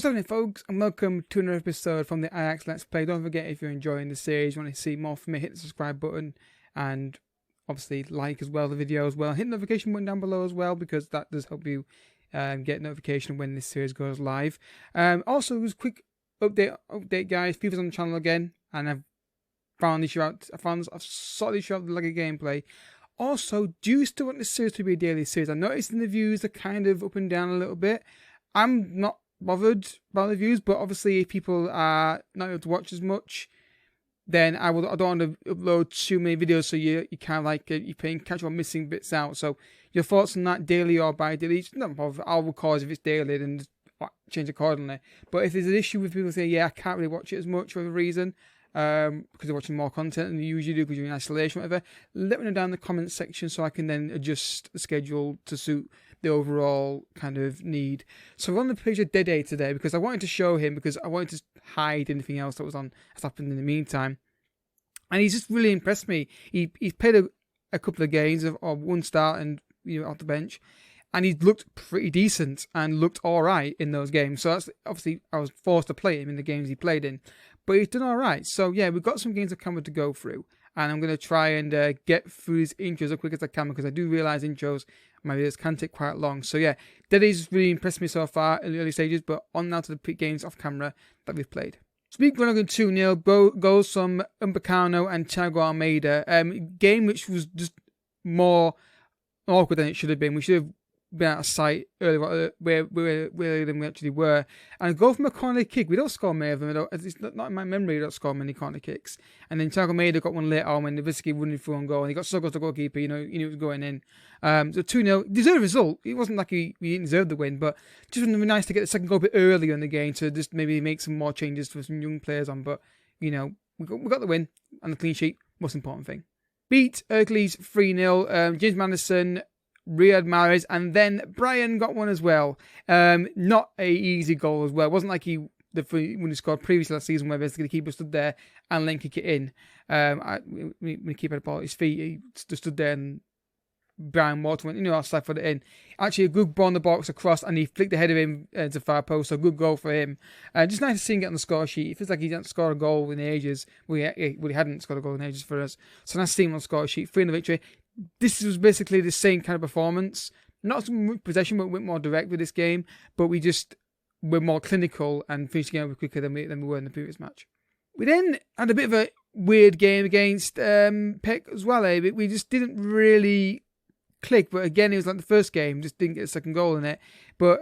What's happening, folks, and welcome to another episode from the Ajax Let's Play. Don't forget, if you're enjoying the series, you want to see more from me, hit the subscribe button and obviously like as well the video as well. Hit the notification button down below as well, because that does help you get notification when this series goes live. Also, just a quick update, guys. FIFA's on the channel again, and I've found this issue out. I've sorted this issue out with like a gameplay. Also, do you still want this series to be a daily series? I noticed in the views are kind of up and down a little bit. I'm not bothered by the views, but obviously if people are not able to watch as much, then I don't want to upload too many videos, so you kind of like you're paying catch on missing bits out. So your thoughts on that, daily or bi-daily? It's not bother. I'll record if it's daily, then just change accordingly. But if there's an issue with people saying, yeah, I can't really watch it as much for a reason, because they're watching more content than you usually do because you're in isolation, whatever, let me know down in the comments section so I can then adjust the schedule to suit the overall kind of need. So we're on the page of Dede today because I wanted to show him, because I wanted to hide anything else that was on that's happened in the meantime. And he's just really impressed me. He's played a couple of games of one start and off the bench, and he looked pretty decent and looked all right in those games. So that's obviously I was forced to play him in the games he played in, but he's done all right. So yeah, we've got some games of camera to go through, and I'm going to try and get through these intros as quick as I can, because I do realise intros, my videos can take quite long. So yeah, Dede's really impressed me so far in the early stages, but on now to the games off camera that we've played. Speak Groningen 2-0, goals from Umbacano and Thiago Almeida. Game which was just more awkward than it should have been. We should have been out of sight earlier where than we actually were. And a goal from a corner kick. We don't score many of them. It's not in my memory, we don't score many corner kicks. And then Thiago Almeida got one later on when Nowitzki running through on goal, and he got so close to the goalkeeper, he knew it was going in. So 2-0, deserved result. It wasn't like we didn't deserve the win, but just would have been nice to get the second goal a bit earlier in the game to just maybe make some more changes for some young players on. But we got the win and the clean sheet. Most important thing. Beat Hercules 3-0. James Madison, Riyad Mahrez, and then Brian got one as well. Not a easy goal as well. It wasn't like when he scored previously last season, where basically the keeper stood there and then kick it in. When the keeper had the ball at his feet, he just stood there and Brian Walton went, outside for it in. Actually, a good ball in the box across, and he flicked the header in to far post, so good goal for him. Just nice to see him get on the score sheet. It feels like he didn't score a goal in ages. Well, he hadn't scored a goal in ages for us. So nice to see him on the score sheet. 3-0 victory. This was basically the same kind of performance. Not so much possession, but a bit more direct with this game. But we just were more clinical and finished the game quicker than we were in the previous match. We then had a bit of a weird game against Peck as well. We just didn't really click, but again, it was like the first game, just didn't get a second goal in it. But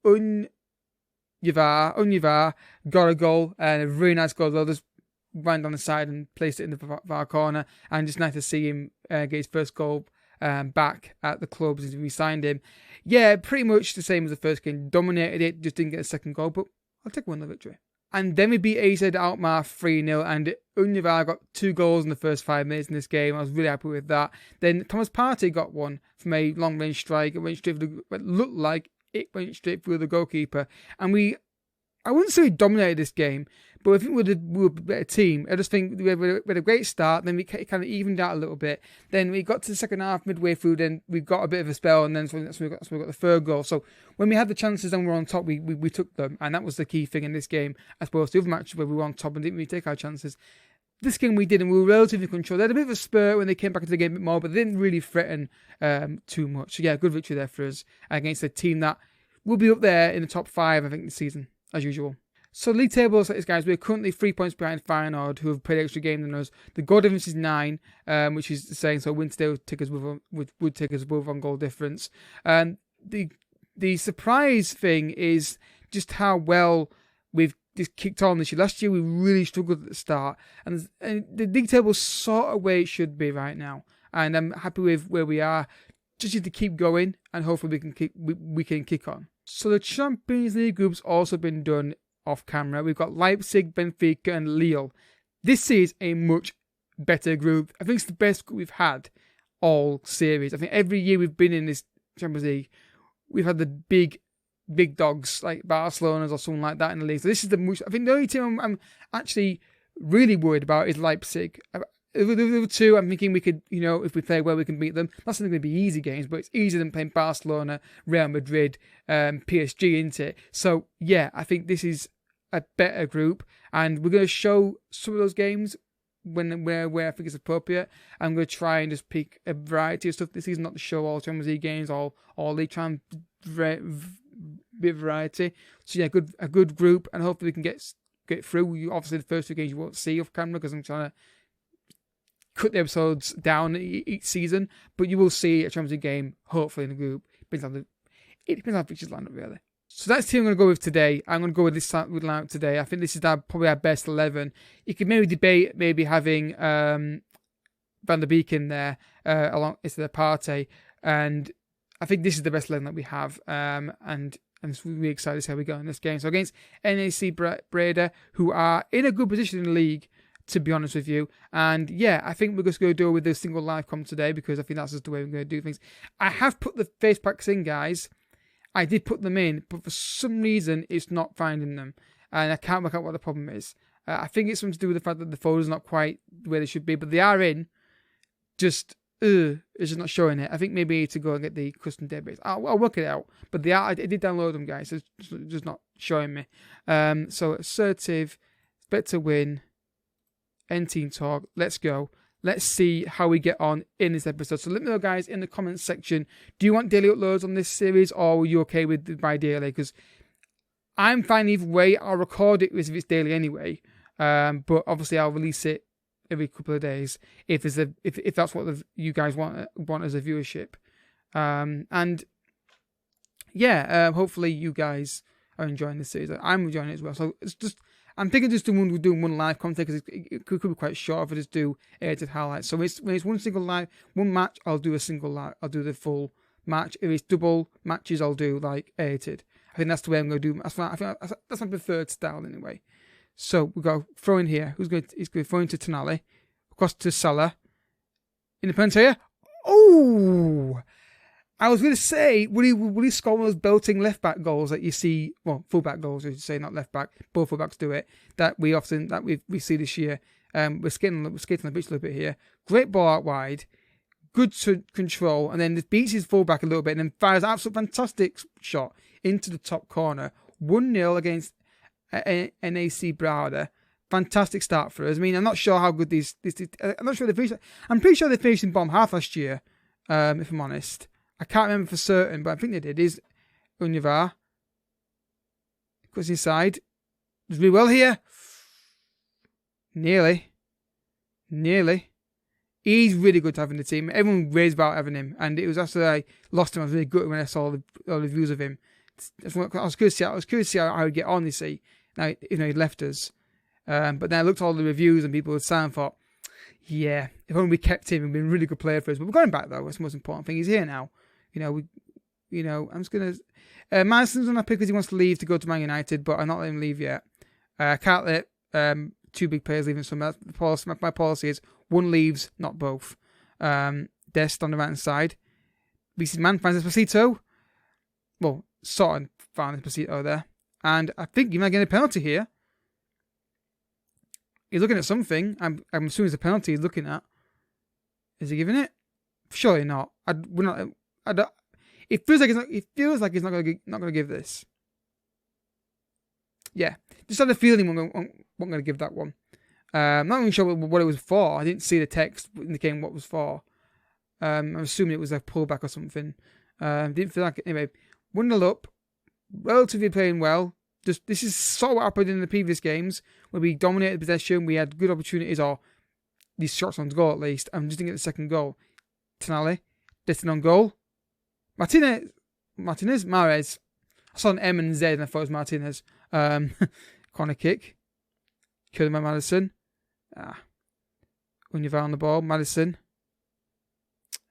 Unyivar got a goal, and a really nice goal as well. Just ran down the side and placed it in the far corner, and just nice to see him get his first goal back at the club since we signed him. Yeah, pretty much the same as the first game. Dominated it, just didn't get a second goal, but I'll take one of the victory. And then we beat AZ Alkmaar 3-0, and Unyivar got 2 goals in the first 5 minutes in this game. I was really happy with that. Then Thomas Partey got one from a long-range strike. It went straight through it looked like it went straight through the goalkeeper. And I wouldn't say we dominated this game, but I think we were a better team. I just think we had a great start, then we kind of evened out a little bit. Then we got to the second half, midway through, then we got a bit of a spell, and then that's when we got the third goal. So when we had the chances and we were on top, we took them, and that was the key thing in this game, as opposed to the other matches where we were on top and didn't really take our chances. This game we did, and we were relatively controlled. They had a bit of a spurt when they came back into the game a bit more, but they didn't really threaten too much. So yeah, good victory there for us against a team that will be up there in the top 5, I think, this season, as usual. So league table is like this, guys. We're currently 3 points behind Feyenoord, who have played extra game than us. The goal difference is 9, which is the same. So win today would take us above on goal difference. The surprise thing is just how well we've just kicked on this year. Last year we really struggled at the start, and the league table is sort of where it should be right now. And I'm happy with where we are. Just need to keep going, and hopefully we can kick on. So the Champions League group's also been done off camera. We've got Leipzig, Benfica, and Lille. This is a much better group. I think it's the best group we've had all series. I think every year we've been in this Champions League, we've had the big dogs like Barcelona or someone like that in the league. So this is I think the only team I'm actually really worried about is Leipzig. the other two, I'm thinking we could, if we play well, we can beat them. That's not going to be easy games, but it's easier than playing Barcelona, Real Madrid, PSG, isn't it? So, yeah, I think this is a better group, and we're going to show some of those games where I think it's appropriate. I'm going to try and just pick a variety of stuff this season, not to show all Champions League games, all league, try and bit of variety. So, yeah, a good group, and hopefully we can get through. Obviously, the first two games you won't see off camera because I'm trying to cut the episodes down each season, but you will see a Champions League game, hopefully, in the group. It depends on how fixtures line up, really. So that's the team I'm going to go with today. I'm going to go with this lineup today. I think this is probably our best 11. You could maybe debate having Van der Beek in there along instead of Partey, and I think this is the best 11 that we have. And I'm really excited to see how we go in this game. So against NAC Breda, who are in a good position in the league, to be honest with you. And yeah, I think we're just going to do it with the single live com today because I think that's just the way we're going to do things. I have put the face packs in, guys. I did put them in, but for some reason, it's not finding them. And I can't work out what the problem is. I think it's something to do with the fact that the folders not quite where they should be, but they are in. Just, it's just not showing it. I think maybe I need to go and get the custom database. I'll work it out. But they are. I did download them, guys. So it's just not showing me. So assertive, bet to win, end team talk. Let's go. Let's see how we get on in this episode. So let me know, guys, in the comments section. Do you want daily uploads on this series, or are you okay with my daily? Because I'm fine either way. I'll record it if it's daily anyway. But obviously I'll release it every couple of days if that's what you guys want as a viewership. And yeah, hopefully you guys are enjoying this series. I'm enjoying it as well. So it's just. I'm thinking just doing one live content because it could be quite short if I just do edited highlights. So when it's one single live, one match, I'll do a single live. I'll do the full match. If it's double matches, I'll do like edited. I think that's the way I'm going to do. I think that's my preferred style anyway. So we go throw in here. He's going to throw into Tonali, across to Salah, independent here. Oh. I was going to say, will he score one of those belting left-back goals that you see, well, full-back goals, I should say, not left-back, both full-backs do it, that we see this year. We're skating on the pitch a little bit here. Great ball out wide, good control, and then beats his full-back a little bit, and then fires an absolute fantastic shot into the top corner. 1-0 against NAC Breda. Fantastic start for us. I mean, I'm not sure how good I'm not sure they finished. I'm pretty sure they finished in bottom half last year, if I'm honest. I can't remember for certain, but I think they did. Is Unyavar goes inside. Does really well here. Nearly. He's really good to have in the team. Everyone raves about having him, and it was after I lost him. I was really good when I saw all the views of him. I was curious to see how he'd get on. You see, now he left us, but then I looked at all the reviews and people would say and thought, yeah, if only we kept him, he'd been a really good player for us. But we're going back though. That's the most important thing. He's here now. I'm just going to... Madison's on that pick because he wants to leave to go to Man United, but I'm not letting him leave yet. I can't let two big players leave. So my policy is one leaves, not both. Dest on the right-hand side. BC's man finds Esposito. Well, sort of found Esposito there. And I think he might get a penalty here. He's looking at something. I'm assuming it's a penalty he's looking at. Is he giving it? Surely not. It feels like he's not going to give this. Yeah, just had a feeling I'm going to give that one. I'm not even sure what it was for. I didn't see the text indicating what it was for. I'm assuming it was a pullback or something. Didn't feel like it. Anyway, 1-0 up, relatively playing well. This is sort of what happened in the previous games where we dominated possession. We had good opportunities, or these shots on goal at least. I'm just thinking of the second goal. Tonali, Destin on goal. Mahrez. I saw an M and Z and I thought it was Martinez. Corner kick. Killed by Madison. Unyavar on the ball. Madison.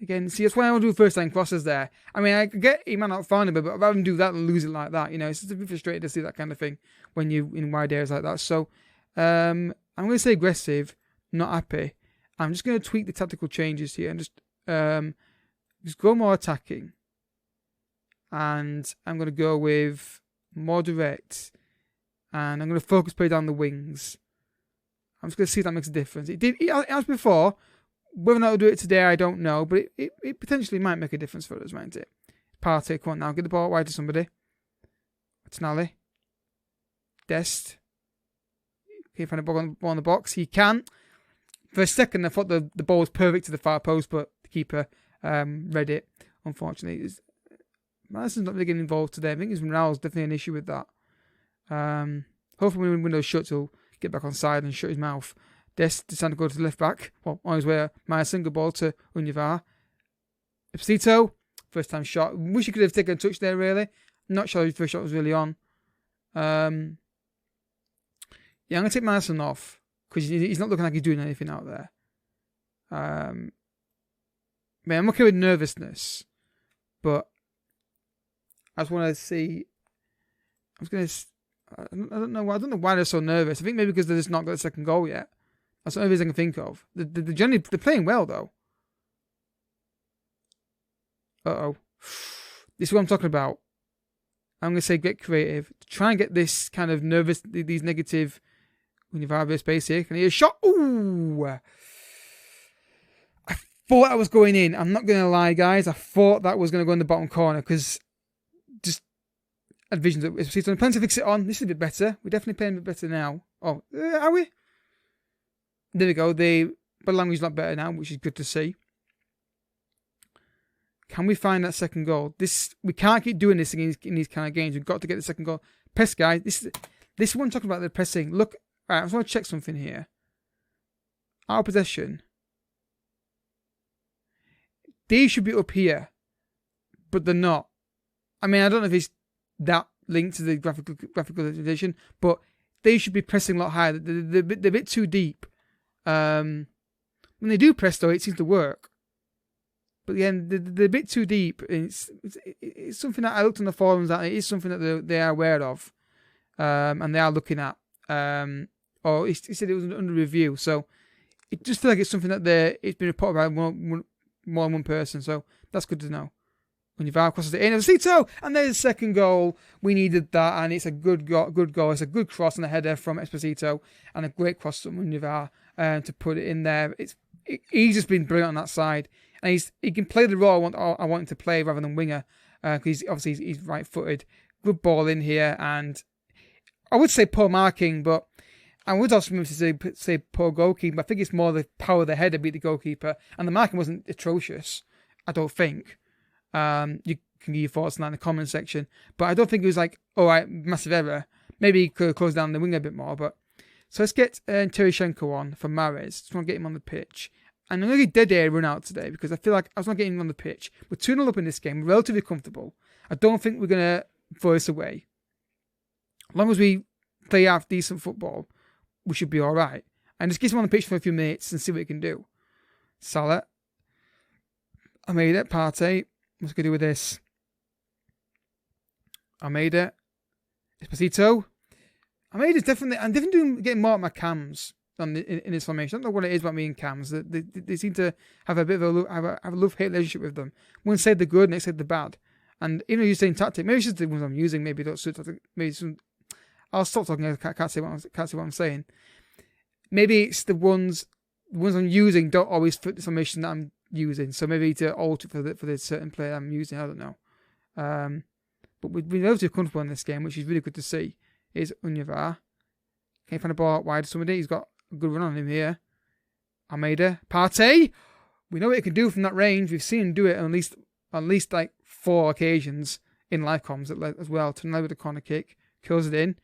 Again, see, that's why I want to do first time crosses there. I mean, I get he might not find it, but I'd rather than do that than lose it like that. It's just a bit frustrating to see that kind of thing when you're in wide areas like that. So, I'm going to say aggressive, not happy. I'm just going to tweak the tactical changes here and just go more attacking. And I'm going to go with more direct. And I'm going to focus play down the wings. I'm just going to see if that makes a difference. It has before. Whether or not it'll do it today, I don't know, but it potentially might make a difference for us, mightn't it? Partey, come on now, get the ball wide to somebody. Tonali. Dest. Can you find a ball on the box? He can. For a second, I thought the ball was perfect to the far post, but the keeper read it. Unfortunately, Madison's not really getting involved today. I think his morale's definitely an issue with that. Hopefully, when window shuts, he'll get back on side and shut his mouth. Dest decided to go to the left back. Well, on his way, Madison, good ball to Unyavar. Ipsito, first time shot. Wish he could have taken a touch there, really. Not sure his first shot was really on. Yeah, I'm going to take Madison off because he's not looking like he's doing anything out there. Man, I'm okay with nervousness, but I just want to see. I don't know why they're so nervous. I think maybe because they're just not got the second goal yet. That's the only reason I can think of. They're playing well though. This is what I'm talking about. I'm going to say get creative. Try and get this kind of nervous, these negative, when you've had space here. Can I hear a shot? Ooh! I thought that was going in. I'm not going to lie, guys. I thought that was going to go in the bottom corner because just had visions of Esposito. Plan to fix it on. This is a bit better. We're definitely playing a bit better now. Oh, are we? There we go. The body language is a lot better now, which is good to see. Can we find that second goal? We can't keep doing this in these kind of games. We've got to get the second goal. Press, guys. This is what I'm talking about, the pressing. Look, all right, I just want to check something here. Our possession. These should be up here, but they're not. I mean, I don't know if it's that linked to the graphical representation, but they should be pressing a lot higher. They're a bit too deep. When they do press, though, it seems to work. But again, they're a bit too deep. It's something that I looked on the forums that it is something that they are aware of, and they are looking at. Or he said it was under review, so it just feels like it's something that it's been reported by more than one person. So that's good to know. When you've crosses it in, Esposito, and there's a second goal. We needed that, and it's a good goal. It's a good cross and a header from Esposito, and a great cross from Unyavar to put it in there. He's just been brilliant on that side. And he can play the role I want him to play rather than winger, because he's right-footed. Good ball in here, and I would say poor marking, but I would also say poor goalkeeper. I think it's more the power of the header beat the goalkeeper, and the marking wasn't atrocious, I don't think. You can give your thoughts on that in the comment section, but I don't think it was like, all right, massive error. Maybe he could have closed down the winger a bit more, but so let's get Tereshenko on for Mahrez. Just want to get him on the pitch. And I'm going to get Dead Air run out today because I feel like I was not getting him on the pitch. We're 2-0 up in this game, relatively comfortable. I don't think we're going to throw this away. As long as we play half decent football, we should be all right. And just get him on the pitch for a few minutes and see what he can do. Salah. I made it. Partey. What's going to do with this? I made it. Esposito. I made it definitely. I'm definitely getting more at my cams. In this formation. I don't know what it is about me and cams. They seem to have a bit of a love-hate relationship with them. One said they're good, next said they're bad. And even though you're saying tactic, maybe it's just the ones I'm using. Maybe don't suit. Maybe I'll stop talking. I can't say what I'm saying. Maybe it's the ones I'm using don't always fit the formation that I'm using. So maybe to alter for the certain player I'm using. I don't know. But we've been relatively comfortable in this game, which is really good to see. Is Unyavar. Can you find a ball out wide to somebody? He's got a good run on him here. Almeida. Partey. We know what he can do from that range. We've seen him do it on at least like 4 occasions in live comms as well. Tonali with a corner kick. Curls it in.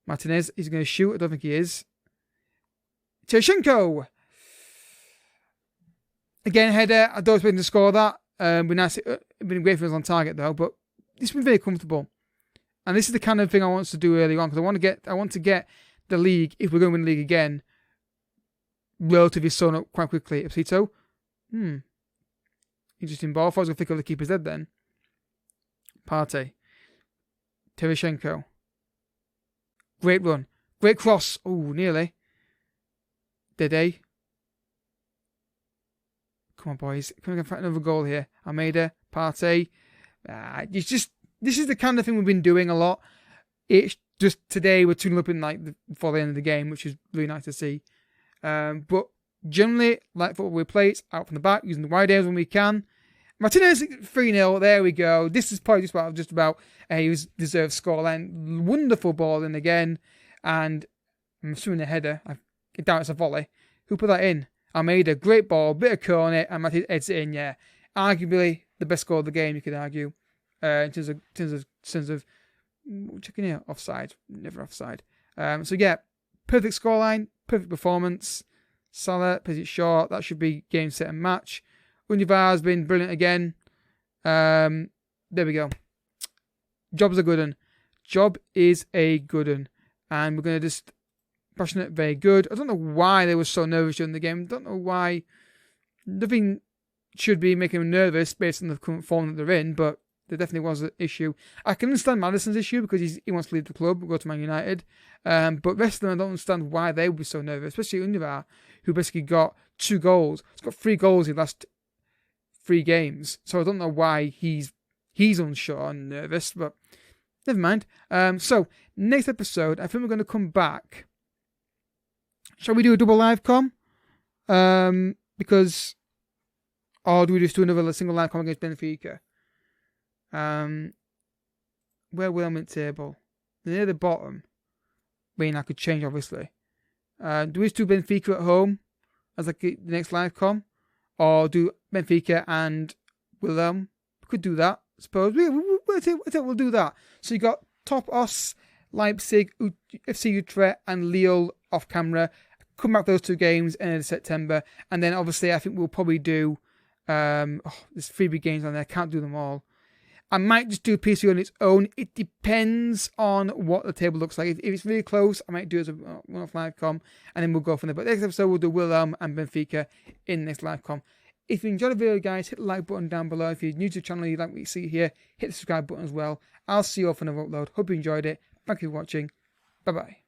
Martinez is going to shoot. I don't think he is. Tereshenko. Again, header. I don't expect him to score that. It'd been great if it was on target though. But it's been very comfortable. And this is the kind of thing I want to do early on because I want to get the league, if we're going to win the league again, relatively sewn up quite quickly. Esposito. Interesting ball. I thought I was going to pick up the keeper's head then. Partey. Tereshenko. Great run. Great cross. Oh, nearly. Dede. Come on, boys. Can we find another goal here? Almeida. Partey. This is the kind of thing we've been doing a lot. It's just today we're 2-0 up in before the end of the game, which is really nice to see. But generally, like football, we play it out from the back, using the wide areas when we can. Martinez 3-0, there we go. This is probably just about a deserved scoreline. Wonderful ball in again, and I'm assuming a header. I doubt it's a volley. Who put that in? Almeida, great ball, bit of corner, and Martinez heads it in, yeah. Arguably the best goal of the game, you could argue. In terms of checking here, offside, never offside. So yeah, perfect scoreline, perfect performance. Salah plays it short. That should be game, set, and match. Univar has been brilliant again. There we go. Job's a good one. Job is a good one. And we're going to just passionate, very good. I don't know why they were so nervous during the game. I don't know why. Nothing should be making them nervous based on the current form that they're in, but there definitely was an issue. I can understand Maddison's issue because he wants to leave the club, go to Man United. But rest of them, I don't understand why they would be so nervous, especially Univar, who basically got 2 goals. He's got 3 goals in the last 3 games. So I don't know why he's unsure and nervous, but never mind. So next episode, I think we're going to come back. Shall we do a double live com? Because, or do we just do another single live com against Benfica? Where will I mid table? Near the bottom. I mean, I could change obviously. Do we just do Benfica at home as like the next live com, or do Benfica and Willem? We could do that. I suppose we'll do that. So you got Top Os, Leipzig, FC Utrecht, and Lille off camera. Come back those 2 games in September, and then obviously I think we'll probably do. There's 3 big games on there. I can't do them all. I might just do PSV on its own. It depends on what the table looks like. If it's really close, I might do it as a one-off live com, and then we'll go from there. But next episode, we'll do Willem and Benfica in the next live com. If you enjoyed the video, guys, hit the like button down below. If you're new to the channel, you like what you see here, hit the subscribe button as well. I'll see you all for another upload. Hope you enjoyed it. Thank you for watching. Bye-bye.